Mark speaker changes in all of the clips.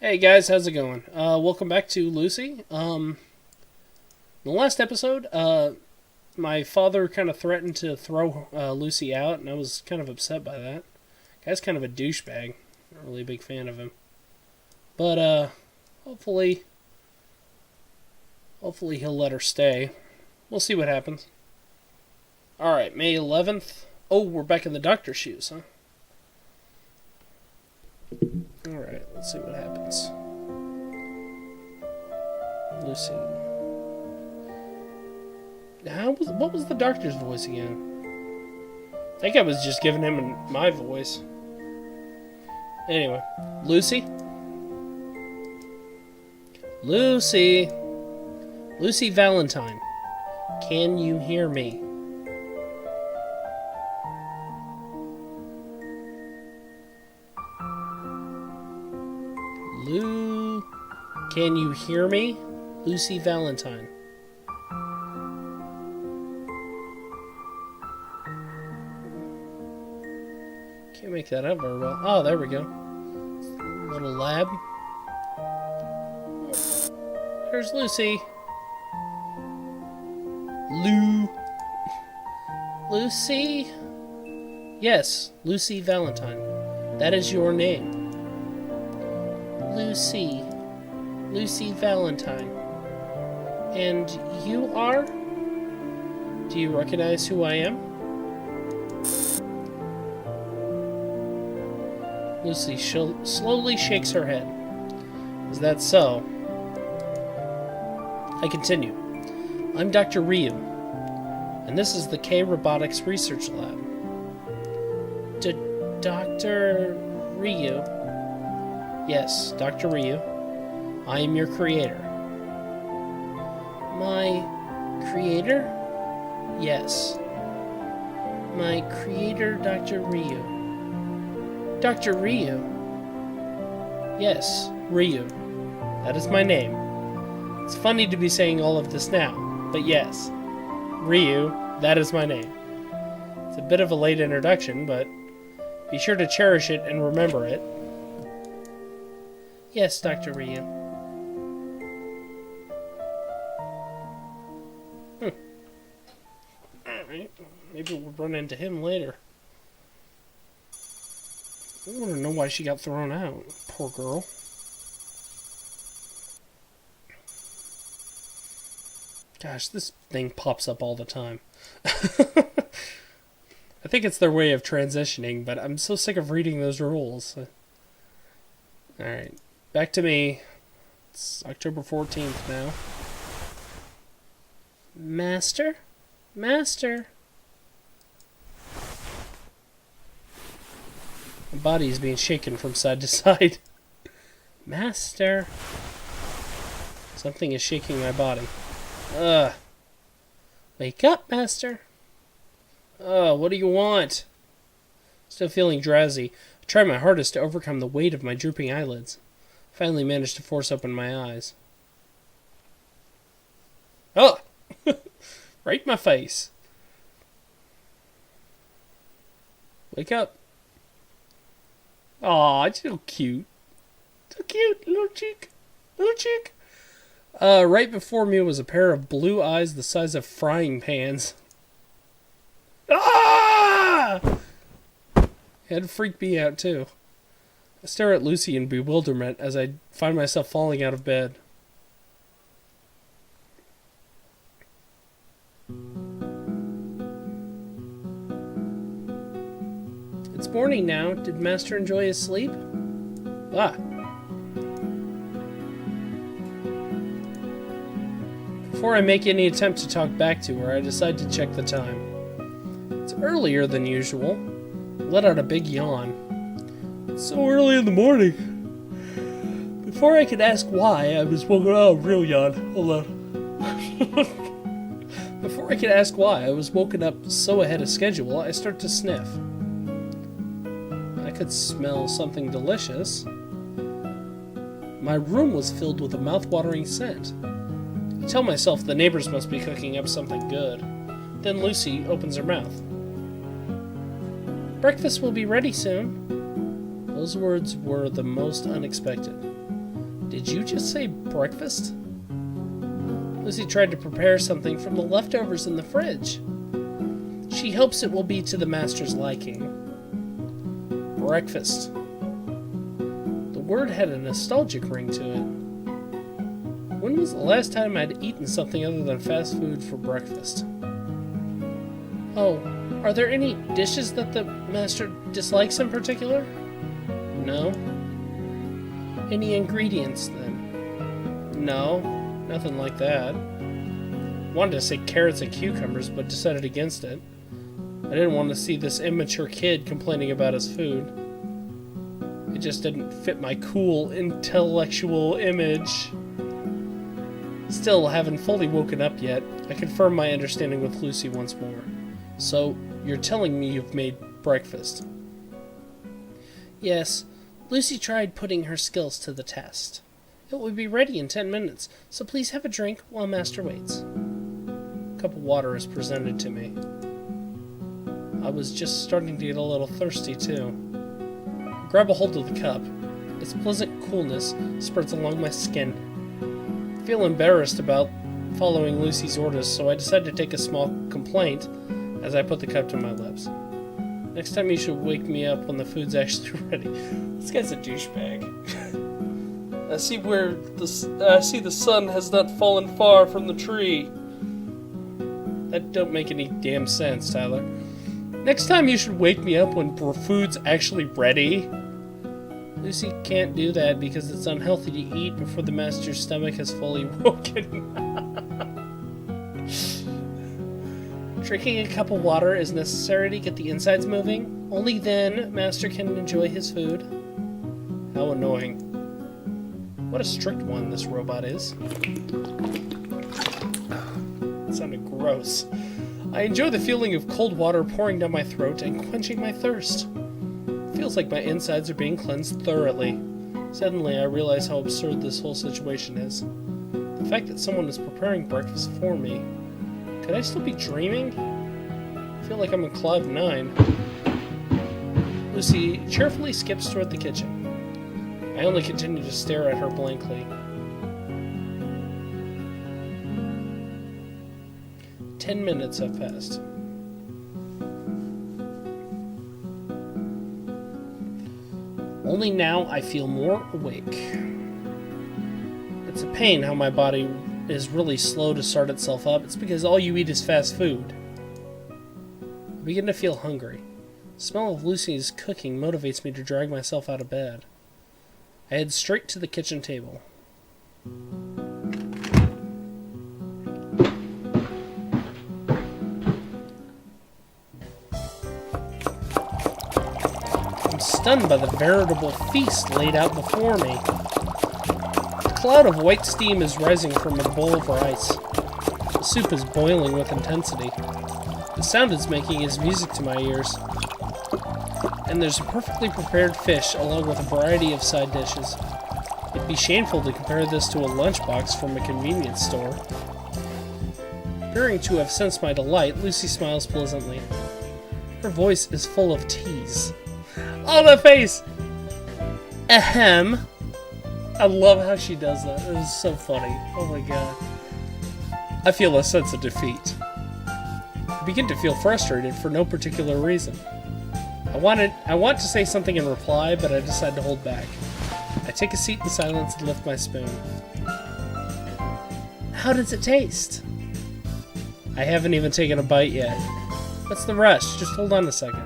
Speaker 1: Hey guys, how's it going? Welcome back to Lucy. The last episode, my father kind of threatened to throw Lucy out, and I was kind of upset by that. Guy's kind of a douchebag. Not really a big fan of him. But hopefully he'll let her stay. We'll see what happens. All right, May 11th. Oh, we're back in the doctor's shoes, huh? Alright, let's see what happens. Lucy. What was the doctor's voice again? I think I was just giving him my voice. Anyway, Lucy? Lucy! Lucy Valentine. Can you hear me? Can you hear me? Lucy Valentine. Can't make that out very well. Oh, there we go. Little lab. There's Lucy. Lucy? Yes, Lucy Valentine. That is your name. Lucy. Lucy Valentine. And you are? Do you recognize who I am? Lucy slowly shakes her head. Is that so? I continue. I'm Dr. Ryu, and this is the K Robotics Research Lab. Dr. Ryu? Yes, Dr. Ryu. I am your creator. My creator? Yes. My creator, Dr. Ryu. Dr. Ryu? Yes, Ryu. That is my name. It's funny to be saying all of this now, but yes. Ryu, that is my name. It's a bit of a late introduction, but be sure to cherish it and remember it. Yes, Dr. Ryu. Alright, maybe we'll run into him later. I want to know why she got thrown out. Poor girl. Gosh, this thing pops up all the time. I think it's their way of transitioning, but I'm so sick of reading those rules. Alright, back to me. It's October 14th now. Master? Master? My body is being shaken from side to side. Master? Something is shaking my body. Ugh. Wake up, Master. What do you want? Still feeling drowsy. I try my hardest to overcome the weight of my drooping eyelids. Finally managed to force open my eyes. Oh! Right in my face. Wake up. Aw, it's so cute. So cute, little cheek. Little cheek. Right before me was a pair of blue eyes the size of frying pans. Ah! It freaked me out, too. I stare at Lucy in bewilderment as I find myself falling out of bed. It's morning now. Did Master enjoy his sleep? Ah. Before I make any attempt to talk back to her, I decide to check the time. It's earlier than usual. I let out a big yawn. It's so early in the morning. Before I could ask why, I was woken up. Oh, real yawn. Hold on. Before I could ask why I was woken up so ahead of schedule, I start to sniff. I could smell something delicious. My room was filled with a mouth-watering scent. I tell myself the neighbors must be cooking up something good. Then Lucy opens her mouth. Breakfast will be ready soon. Those words were the most unexpected. Did you just say breakfast? Lucy tried to prepare something from the leftovers in the fridge. She hopes it will be to the master's liking. Breakfast. The word had a nostalgic ring to it. When was the last time I'd eaten something other than fast food for breakfast? Oh, are there any dishes that the master dislikes in particular? No. Any ingredients, then? No, nothing like that. Wanted to say carrots and cucumbers, but decided against it. I didn't want to see this immature kid complaining about his food. It just didn't fit my cool, intellectual image. Still, haven't fully woken up yet. I confirmed my understanding with Lucy once more. So, you're telling me you've made breakfast? Yes. Lucy tried putting her skills to the test. It will be ready in 10 minutes, so please have a drink while Master waits. A cup of water is presented to me. I was just starting to get a little thirsty, too. I grab a hold of the cup. Its pleasant coolness spreads along my skin. I feel embarrassed about following Lucy's orders, so I decide to take a small complaint as I put the cup to my lips. Next time you should wake me up when the food's actually ready. This guy's a douchebag. I see the sun has not fallen far from the tree. That don't make any damn sense, Tyler. Next time you should wake me up when food's actually ready. Lucy can't do that because it's unhealthy to eat before the master's stomach has fully woken. Drinking a cup of water is necessary to get the insides moving. Only then master can enjoy his food. How annoying. What a strict one this robot is. It sounded gross. I enjoy the feeling of cold water pouring down my throat and quenching my thirst. It feels like my insides are being cleansed thoroughly. Suddenly I realize how absurd this whole situation is. The fact that someone is preparing breakfast for me. Could I still be dreaming? I feel like I'm in Cloud 9. Lucy cheerfully skips toward the kitchen. I only continue to stare at her blankly. 10 minutes have passed. Only now I feel more awake. It's a pain how my body is really slow to start itself up. It's because all you eat is fast food. I begin to feel hungry. The smell of Lucy's cooking motivates me to drag myself out of bed. I head straight to the kitchen table. I'm stunned by the veritable feast laid out before me. A cloud of white steam is rising from a bowl of rice. The soup is boiling with intensity. The sound it's making is music to my ears. And there's a perfectly prepared fish along with a variety of side dishes. It'd be shameful to compare this to a lunchbox from a convenience store. Appearing to have sensed my delight, Lucy smiles pleasantly. Her voice is full of tease. Oh, that face! Ahem. I love how she does that. It is so funny. Oh my god. I feel a sense of defeat. I begin to feel frustrated for no particular reason. I want to say something in reply, but I decide to hold back. I take a seat in silence and lift my spoon. How does it taste? I haven't even taken a bite yet. What's the rush? Just hold on a second.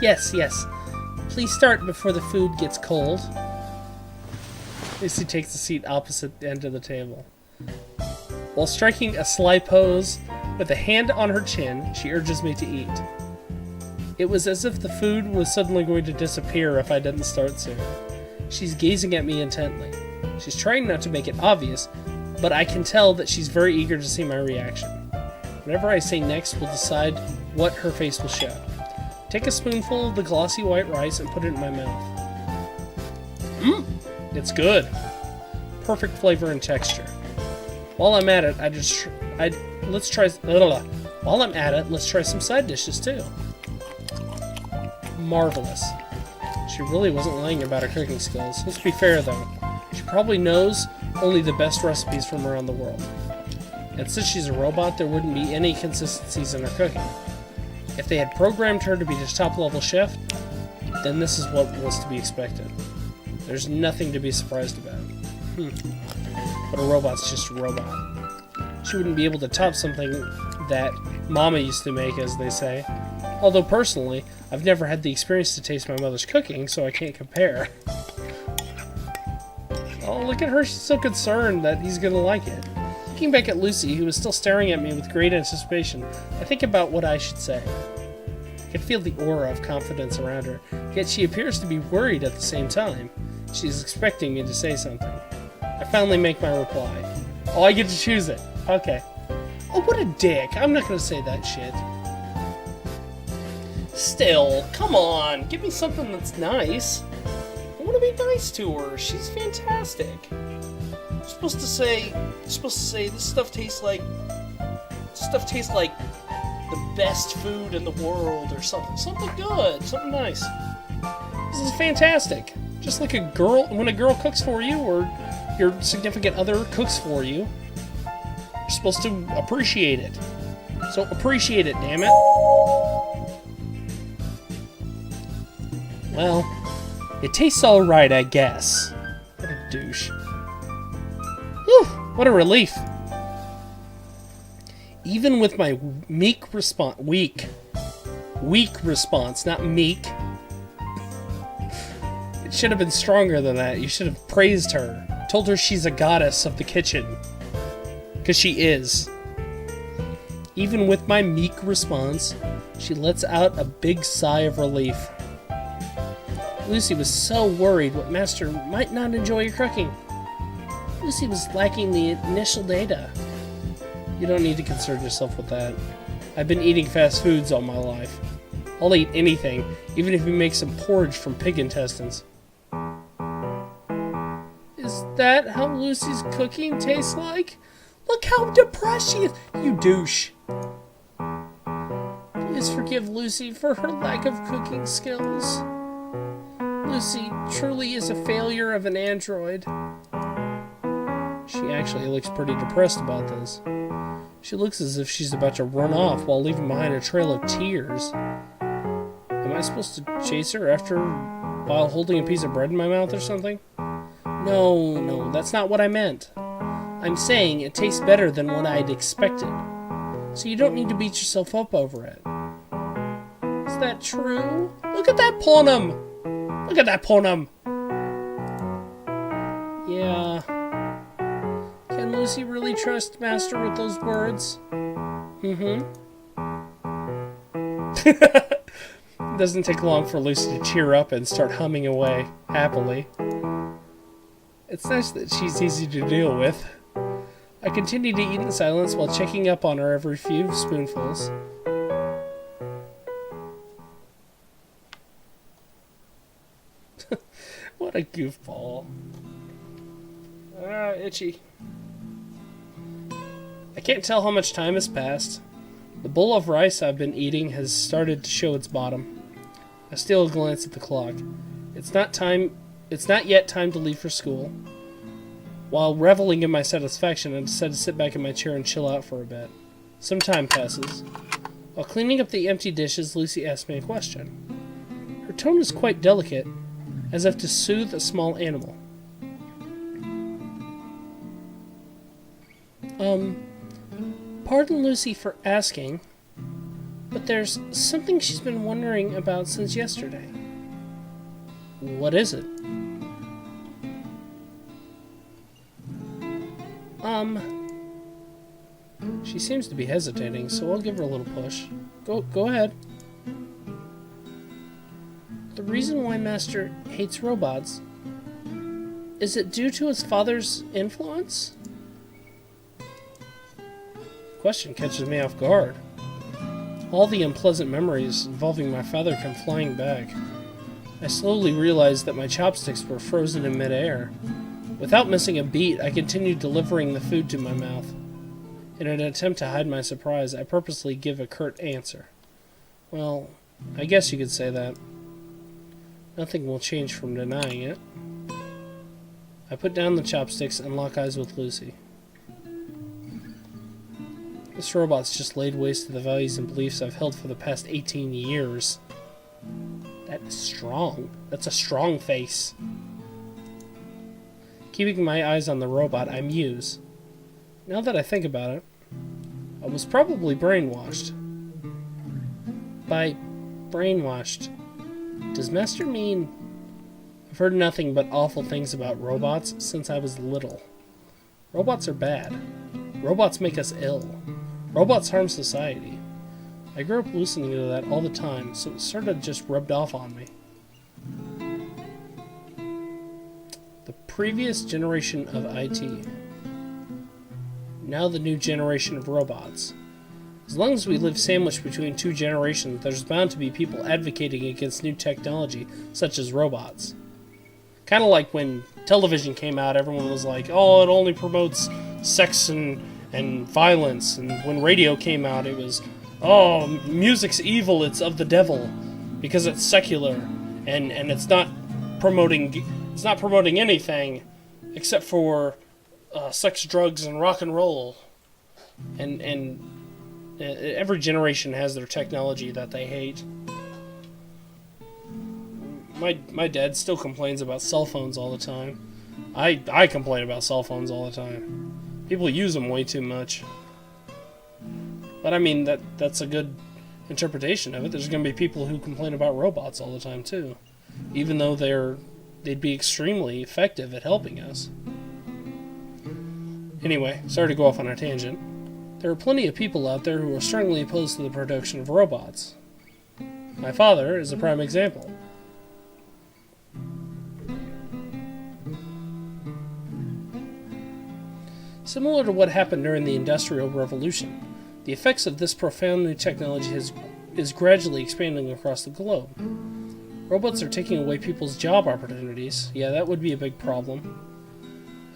Speaker 1: Yes. Please start before the food gets cold. Lucy takes the seat opposite the end of the table. While striking a sly pose, with a hand on her chin, she urges me to eat. It was as if the food was suddenly going to disappear if I didn't start soon. She's gazing at me intently. She's trying not to make it obvious, but I can tell that she's very eager to see my reaction. Whatever I say next will decide what her face will show. Take a spoonful of the glossy white rice and put it in my mouth. It's good. Perfect flavor and texture. While I'm at it, let's try some side dishes too. Marvelous. She really wasn't lying about her cooking skills. Let's be fair though. She probably knows only the best recipes from around the world. And since she's a robot, there wouldn't be any consistencies in her cooking. If they had programmed her to be the top-level chef, then this is what was to be expected. There's nothing to be surprised about. But a robot's just a robot. She wouldn't be able to top something that Mama used to make, as they say. Although personally, I've never had the experience to taste my mother's cooking, so I can't compare. Oh, look at her, she's so concerned that he's gonna like it. Looking back at Lucy, who was still staring at me with great anticipation, I think about what I should say. I can feel the aura of confidence around her, yet she appears to be worried at the same time. She's expecting me to say something. I finally make my reply. Oh, I get to choose it. Okay. Oh, what a dick. I'm not gonna say that shit. Still, come on. Give me something that's nice. I want to be nice to her. She's fantastic. You're supposed to say this stuff tastes like the best food in the world or something. Something good, something nice. This is fantastic. Just like when a girl cooks for you or your significant other cooks for you, you're supposed to appreciate it. So appreciate it, damn it. Well, it tastes alright, I guess. What a douche. Whew, what a relief. Even with my weak response, not meek. It should have been stronger than that. You should have praised her. Told her she's a goddess of the kitchen. Because she is. Even with my meek response, she lets out a big sigh of relief. Lucy was so worried what Master might not enjoy your cooking. Lucy was lacking the initial data. You don't need to concern yourself with that. I've been eating fast foods all my life. I'll eat anything, even if you make some porridge from pig intestines. Is that how Lucy's cooking tastes like? Look how depressed she is! You douche. Please forgive Lucy for her lack of cooking skills. Lucy truly is a failure of an android. She actually looks pretty depressed about this. She looks as if she's about to run off while leaving behind a trail of tears. Am I supposed to chase her after while holding a piece of bread in my mouth or something? No, that's not what I meant. I'm saying it tastes better than what I'd expected. So you don't need to beat yourself up over it. Is that true? Look at that Ponum! Look at that Ponum! Yeah. Can Lucy really trust Master with those words? It doesn't take long for Lucy to cheer up and start humming away, happily. It's nice that she's easy to deal with. I continue to eat in silence while checking up on her every few spoonfuls. What a goofball. Itchy. I can't tell how much time has passed. The bowl of rice I've been eating has started to show its bottom. I steal a glance at the clock. It's not yet time to leave for school. While reveling in my satisfaction, I decide to sit back in my chair and chill out for a bit. Some time passes. While cleaning up the empty dishes, Lucy asks me a question. Her tone is quite delicate, as if to soothe a small animal. Pardon Lucy for asking, but there's something she's been wondering about since yesterday. What is it? She seems to be hesitating, so I'll give her a little push. Go ahead. The reason why Master hates robots, is it due to his father's influence? The question catches me off guard. All the unpleasant memories involving my father come flying back. I slowly realized that my chopsticks were frozen in midair. Without missing a beat, I continued delivering the food to my mouth. In an attempt to hide my surprise, I purposely give a curt answer. Well, I guess you could say that. Nothing will change from denying it. I put down the chopsticks and lock eyes with Lucy. This robot's just laid waste to the values and beliefs I've held for the past 18 years. That is strong. That's a strong face. Keeping my eyes on the robot, I muse. Now that I think about it, I was probably brainwashed. By brainwashed, does Master mean... I've heard nothing but awful things about robots since I was little. Robots are bad. Robots make us ill. Robots harm society. I grew up listening to that all the time, so it sort of just rubbed off on me. The previous generation of IT. Now the new generation of robots. As long as we live sandwiched between two generations, there's bound to be people advocating against new technology, such as robots. Kind of like when television came out, everyone was like, oh, it only promotes sex and violence. And when radio came out, it was, oh, music's evil, it's of the devil, because it's secular, and it's not promoting anything except for sex, drugs, and rock and roll. And every generation has their technology that they hate. My dad still complains about cell phones all the time. I complain about cell phones all the time. People use them way too much. But I mean, that's a good interpretation of it. There's going to be people who complain about robots all the time too, even though they'd be extremely effective at helping us. Anyway, sorry to go off on a tangent. There are plenty of people out there who are strongly opposed to the production of robots. My father is a prime example. Similar to what happened during the Industrial Revolution, the effects of this profound new technology is gradually expanding across the globe. Robots are taking away people's job opportunities. Yeah, that would be a big problem.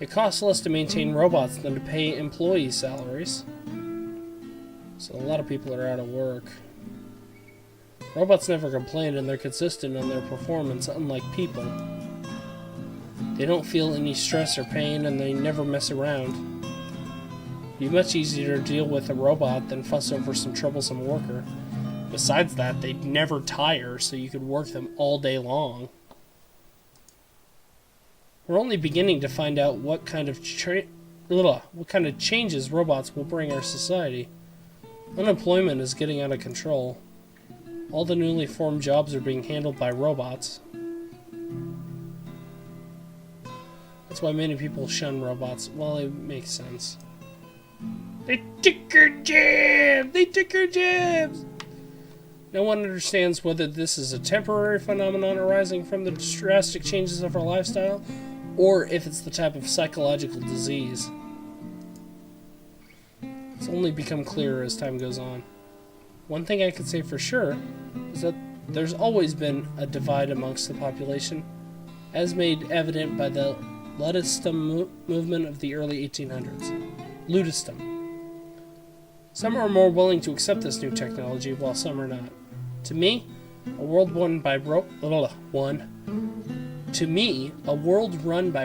Speaker 1: It costs less to maintain robots than to pay employees' salaries. So a lot of people are out of work. Robots never complain, and they're consistent in their performance, unlike people. They don't feel any stress or pain, and they never mess around. It'd be much easier to deal with a robot than fuss over some troublesome worker. Besides that, they'd never tire, so you could work them all day long. We're only beginning to find out what kind of changes robots will bring our society. Unemployment is getting out of control. All the newly formed jobs are being handled by robots. That's why many people shun robots. Well, it makes sense. They took our jobs! They took our jobs! No one understands whether this is a temporary phenomenon arising from the drastic changes of our lifestyle, or if it's the type of psychological disease. It's only become clearer as time goes on. One thing I can say for sure is that there's always been a divide amongst the population, as made evident by the Ludistum movement of the early 1800s. Ludistum. Some are more willing to accept this new technology, while some are not. To me, a world run by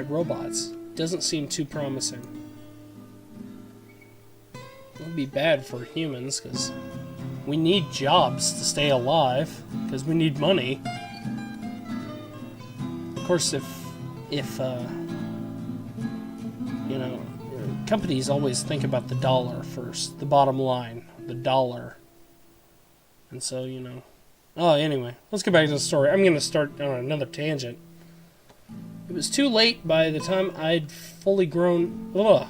Speaker 1: robots doesn't seem too promising. It would be bad for humans, because we need jobs to stay alive, because we need money. Of course, if companies always think about the dollar first, the bottom line, the dollar. And so, anyway, let's get back to the story. I'm going to start on another tangent. It was too late by the time I'd finally grown old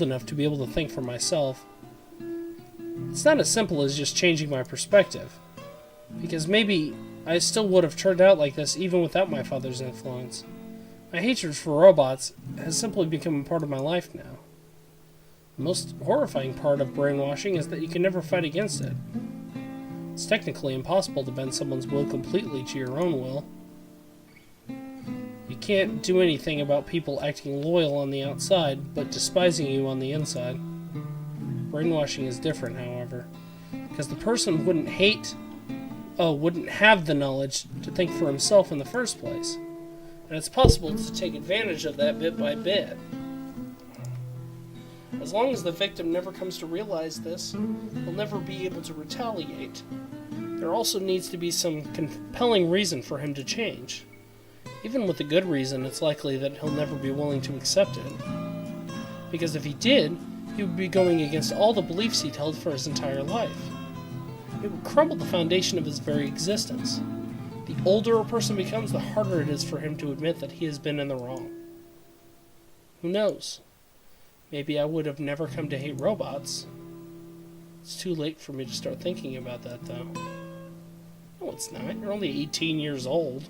Speaker 1: enough to be able to think for myself. It's not as simple as just changing my perspective, because maybe I still would have turned out like this even without my father's influence. My hatred for robots has simply become a part of my life now. The most horrifying part of brainwashing is that you can never fight against it. It's technically impossible to bend someone's will completely to your own will. You can't do anything about people acting loyal on the outside, but despising you on the inside. Brainwashing is different, however, because the person wouldn't have the knowledge to think for himself in the first place. and it's possible to take advantage of that bit by bit. As long as the victim never comes to realize this, he'll never be able to retaliate. There also needs to be some compelling reason for him to change. Even with a good reason, it's likely that he'll never be willing to accept it. Because if he did, he would be going against all the beliefs he'd held for his entire life. It would crumble the foundation of his very existence. The older a person becomes, the harder it is for him to admit that he has been in the wrong. Who knows? Maybe I would have never come to hate robots. It's too late for me to start thinking about that, though. No, it's not. You're only 18 years old.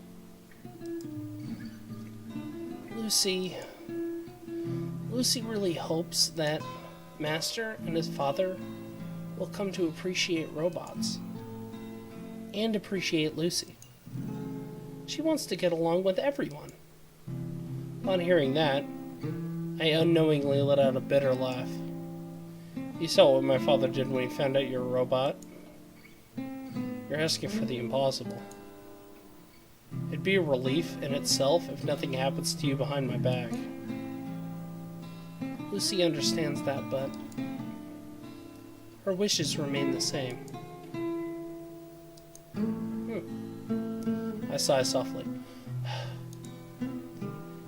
Speaker 1: Lucy really hopes that Master and his father will come to appreciate robots. And appreciate Lucy. She wants to get along with everyone. Upon hearing that, I unknowingly let out a bitter laugh. You saw what my father did when he found out you're a robot. You're asking for the impossible. It'd be a relief in itself if nothing happens to you behind my back. Lucy understands that, but her wishes remain the same. I sigh softly.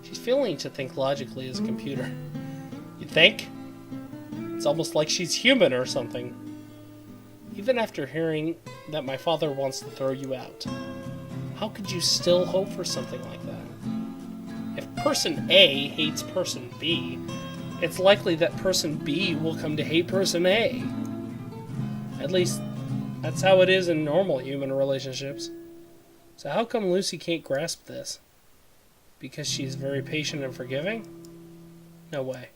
Speaker 1: She's failing to think logically as a computer. You think? It's almost like she's human or something. Even after hearing that my father wants to throw you out, how could you still hope for something like that? If person A hates person B, it's likely that person B will come to hate person A. At least, that's how it is in normal human relationships. So how come Lucy can't grasp this? Because she's very patient and forgiving? No way.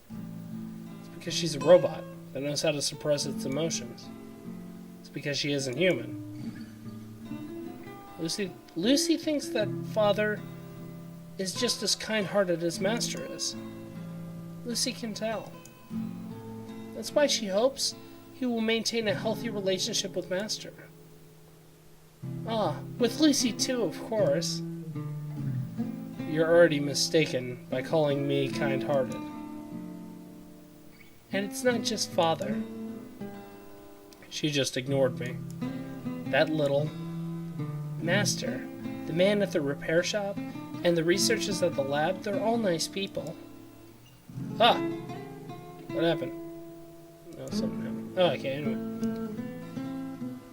Speaker 1: It's because she's a robot that knows how to suppress its emotions. It's because she isn't human. Lucy thinks that Father is just as kind-hearted as Master is. Lucy can tell. That's why she hopes he will maintain a healthy relationship with Master. With Lucy too, of course. You're already mistaken by calling me kind-hearted. And it's not just Father. She just ignored me. That little Master, the man at the repair shop, and the researchers at the lab, they're all nice people. What happened? No, something happened. Okay, anyway.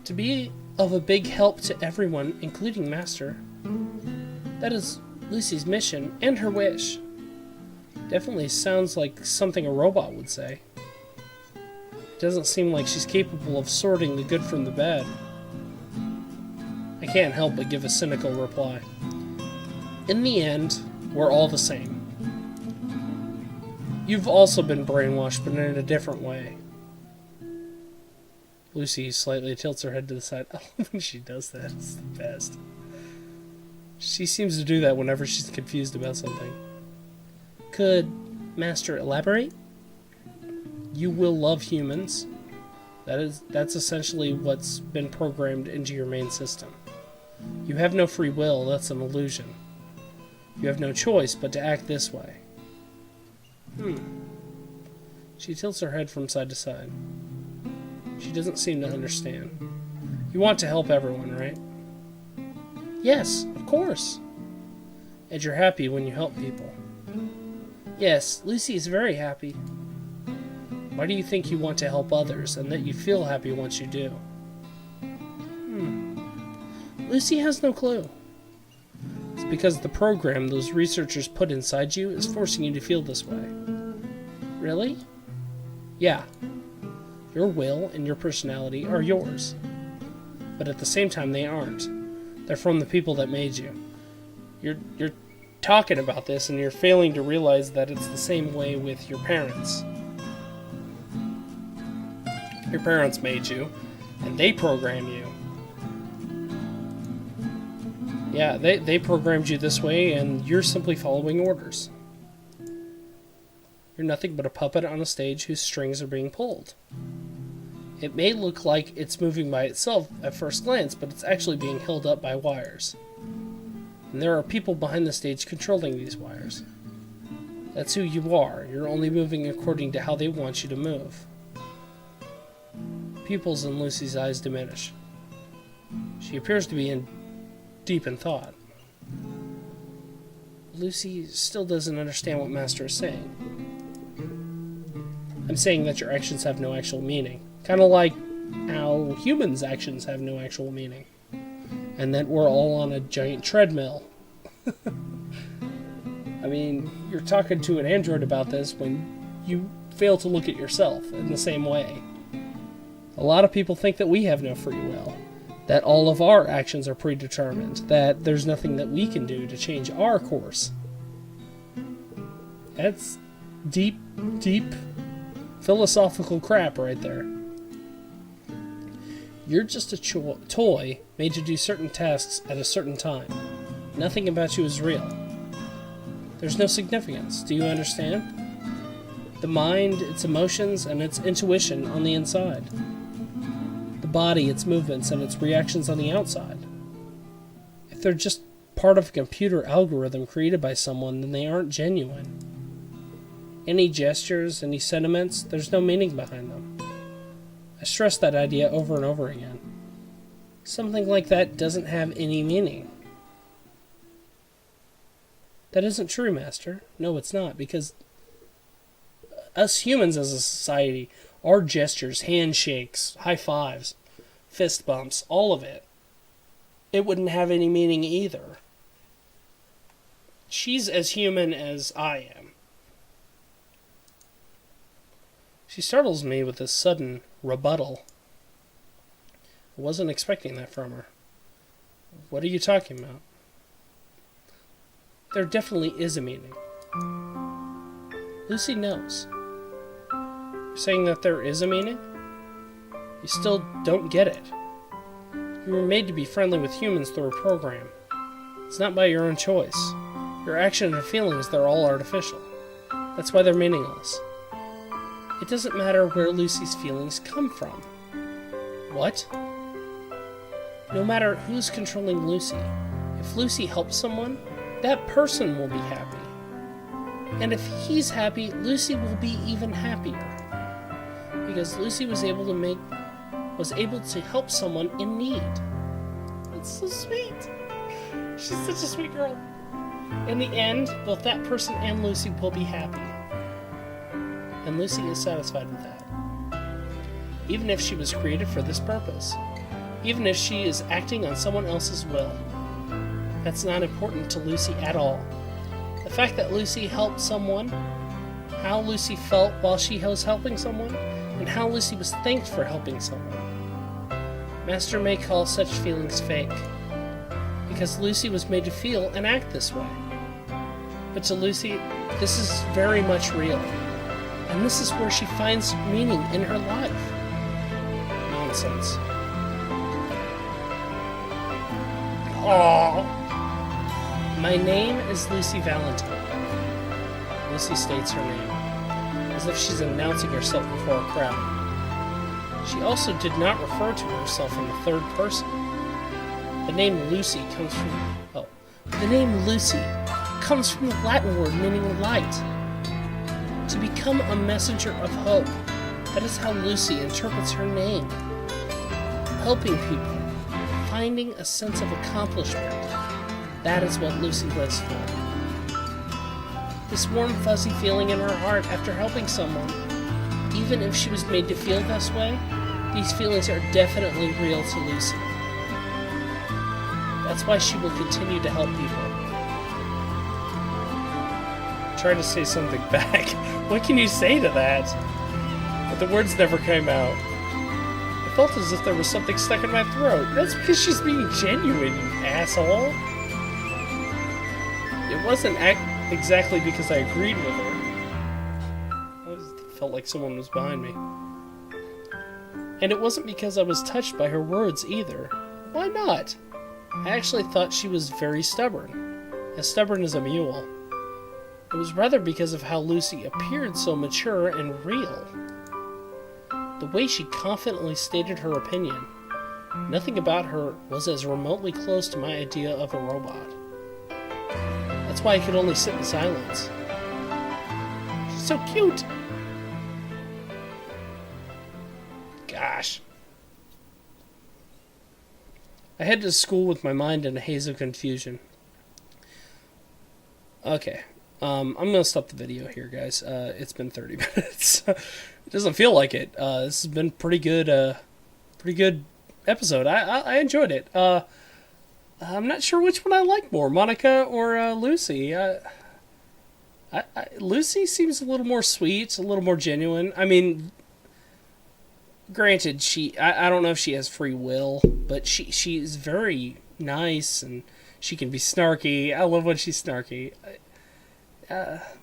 Speaker 1: To be of a big help to everyone, including Master, that is Lucy's mission and her wish. Definitely sounds like something a robot would say. It doesn't seem like she's capable of sorting the good from the bad. I can't help but give a cynical reply. In the end, we're all the same. You've also been brainwashed, but in a different way. Lucy slightly tilts her head to the side. I love when she does that. It's the best. She seems to do that whenever she's confused about something. Could Master elaborate? You will love humans. That's essentially what's been programmed into your main system. You have no free will, that's an illusion. You have no choice but to act this way. She tilts her head from side to side. She doesn't seem to understand. You want to help everyone, right? Yes, of course. And you're happy when you help people. Yes, Lucy is very happy. Why do you think you want to help others, and that you feel happy once you do? Lucy has no clue. It's because the program those researchers put inside you is forcing you to feel this way. Really? Yeah. Your will and your personality are yours. But at the same time, they aren't. They're from the people that made you. You're talking about this, and you're failing to realize that it's the same way with your parents. Your parents made you, and they program you. Yeah, they programmed you this way, and you're simply following orders. You're nothing but a puppet on a stage whose strings are being pulled. It may look like it's moving by itself at first glance, but it's actually being held up by wires. And there are people behind the stage controlling these wires. That's who you are. You're only moving according to how they want you to move. Pupils in Lucy's eyes diminish. She appears to be deep in thought. Lucy still doesn't understand what Master is saying. I'm saying that your actions have no actual meaning. Kind of like how humans' actions have no actual meaning. And that we're all on a giant treadmill. I mean, you're talking to an android about this when you fail to look at yourself in the same way. A lot of people think that we have no free will, that all of our actions are predetermined, that there's nothing that we can do to change our course. That's deep, deep philosophical crap right there. You're just a toy made to do certain tasks at a certain time. Nothing about you is real. There's no significance. Do you understand? The mind, its emotions, and its intuition on the inside. The body, its movements, and its reactions on the outside. If they're just part of a computer algorithm created by someone, then they aren't genuine. Any gestures, any sentiments, there's no meaning behind them. I stress that idea over and over again. Something like that doesn't have any meaning. That isn't true, Master. No, it's not, because us humans as a society, our gestures, handshakes, high fives, fist bumps, all of it, it wouldn't have any meaning either. She's as human as I am. She startles me with this sudden rebuttal. I wasn't expecting that from her. What are you talking about? There definitely is a meaning. Lucy knows. You're saying that there is a meaning? You still don't get it. You were made to be friendly with humans through a program. It's not by your own choice. Your action and feelings, they're all artificial. That's why they're meaningless. It doesn't matter where Lucy's feelings come from. What? No matter who's controlling Lucy, if Lucy helps someone, that person will be happy. And if he's happy, Lucy will be even happier. Because Lucy was able to help someone in need. That's so sweet. She's such a sweet girl. In the end, both that person and Lucy will be happy. And Lucy is satisfied with that. Even if she was created for this purpose. Even if she is acting on someone else's will. That's not important to Lucy at all. The fact that Lucy helped someone, how Lucy felt while she was helping someone, and how Lucy was thanked for helping someone. Master may call such feelings fake, because Lucy was made to feel and act this way. But to Lucy, this is very much real, and this is where she finds meaning in her life. Nonsense. Aww. My name is Lucy Valentine. Lucy states her name, as if she's announcing herself before a crowd. She also did not refer to herself in the third person. The name Lucy comes from the Latin word meaning light. To become a messenger of hope. That is how Lucy interprets her name. Helping people. Finding a sense of accomplishment. That is what Lucy lives for. This warm, fuzzy feeling in her heart after helping someone, even if she was made to feel this way, these feelings are definitely real to Lucy. That's why she will continue to help people. Try to say something back. What can you say to that? But the words never came out. I felt as if there was something stuck in my throat. That's because she's being genuine, you asshole. It wasn't exactly because I agreed with her. I just felt like someone was behind me. And it wasn't because I was touched by her words either. Why not? I actually thought she was very stubborn. As stubborn as a mule. It was rather because of how Lucy appeared so mature and real. The way she confidently stated her opinion. Nothing about her was as remotely close to my idea of a robot. That's why I could only sit in silence. She's so cute. Gosh. I headed to school with my mind in a haze of confusion. Okay. I'm going to stop the video here, guys. It's been 30 minutes. It doesn't feel like it. This has been pretty good episode. I enjoyed it. I'm not sure which one I like more, Monica or Lucy. Lucy seems a little more sweet, a little more genuine. I mean, granted, I don't know if she has free will, but she's very nice and she can be snarky. I love when she's snarky.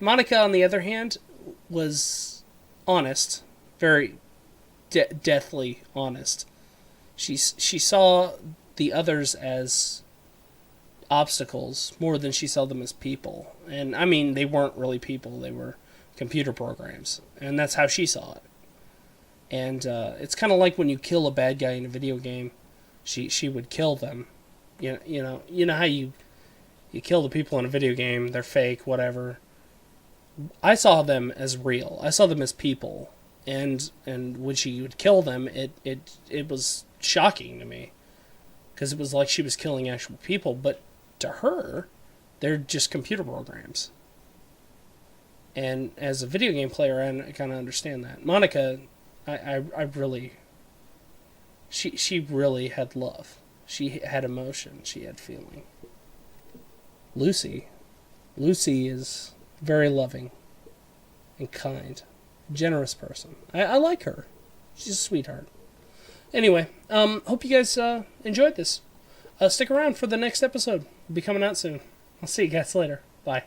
Speaker 1: Monica, on the other hand, was honest, very deathly honest. She saw the others as obstacles more than she saw them as people. And I mean, they weren't really people, they were computer programs, and that's how she saw it. And it's kind of like when you kill a bad guy in a video game, she would kill them. You know how you kill the people in a video game, they're fake, whatever. I saw them as real. I saw them as people. And when she would kill them, it was shocking to me, because it was like she was killing actual people, but to her, they're just computer programs. And as a video game player, I kind of understand that. Monica, I really, she really had love. She had emotion. She had feeling. Lucy is very loving and kind, generous person. I like her. She's a sweetheart. Anyway, hope you guys enjoyed this. Stick around for the next episode. It'll be coming out soon. I'll see you guys later. Bye.